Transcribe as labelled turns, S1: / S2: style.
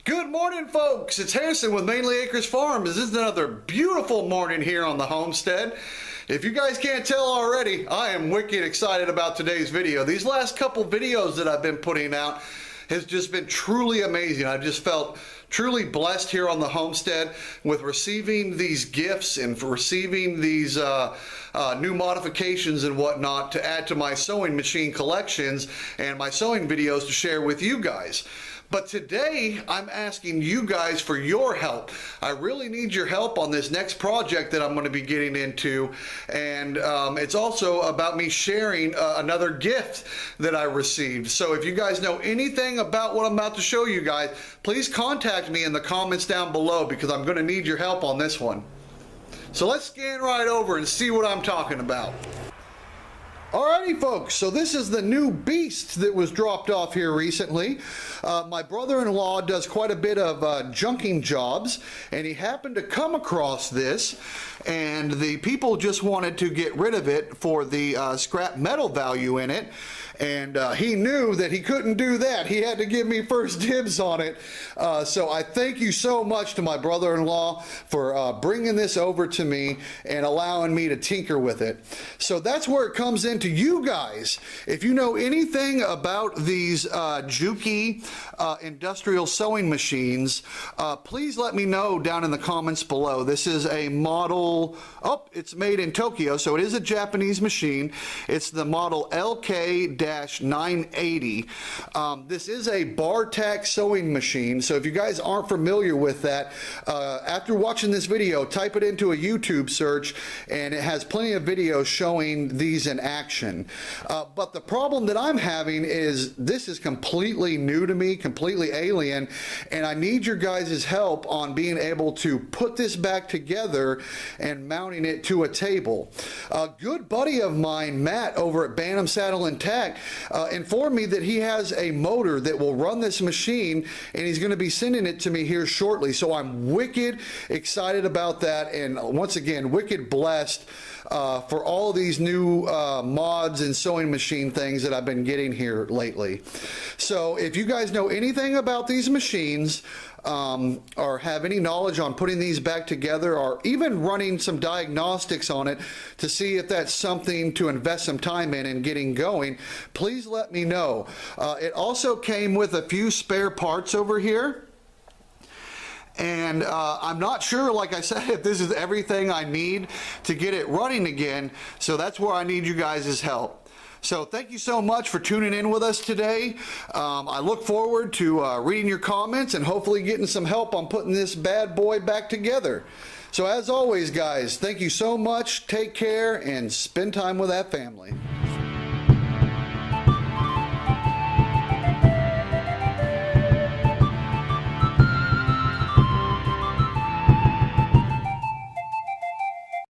S1: Good morning, folks. It's Harrison with Mainly Acres Farms. This is another beautiful morning here on the homestead. If you guys can't tell already, I am wicked excited about today's video. These last couple videos that I've been putting out has just been truly amazing. I just felt truly blessed here on the homestead with receiving these gifts and for receiving these new modifications and whatnot to add to my sewing machine collections and my sewing videos to share with you guys. But today I'm asking you guys for your help. I really need your help on this next project that I'm going to be getting into, and it's also about me sharing another gift that I received. So if you guys know anything about what I'm about to show you guys, please contact me in the comments down below because I'm going to need your help on this one. So let's scan right over and see what I'm talking about. Alrighty, folks, so this is the new beast that was dropped off here recently. My brother-in-law does quite a bit of junking jobs, and he happened to come across this, and the people just wanted to get rid of it for the scrap metal value in it. And he knew that he couldn't do that. He had to give me first dibs on it. So I thank you so much to my brother-in-law for bringing this over to me and allowing me to tinker with it. So that's where it comes into you guys. If you know anything about these Juki industrial sewing machines, please let me know down in the comments below. This is a model, it's made in Tokyo, so it is a Japanese machine. It's the model LK-980. This is a bar tack sewing machine, so if you guys aren't familiar with that, after watching this video, type it into a YouTube search and it has plenty of videos showing these in action. But the problem that I'm having is this is completely new to me, completely alien, and I need your guys' help on being able to put this back together and mounting it to a table. A good buddy of mine, Matt, over at Bantam Saddle and Tack, informed me that he has a motor that will run this machine, and he's going to be sending it to me here shortly. So I'm wicked excited about that, and once again, wicked blessed for all these new mods and sewing machine things that I've been getting here lately. So if you guys know anything about these machines, or have any knowledge on putting these back together, or even running some diagnostics on it to see if that's something to invest some time in and getting going, please let me know. It also came with a few spare parts over here. And I'm not sure, like I said, if this is everything I need to get it running again. So that's where I need you guys' help. So thank you so much for tuning in with us today. I look forward to reading your comments and hopefully getting some help on putting this bad boy back together. So as always, guys, thank you so much. Take care and spend time with that family.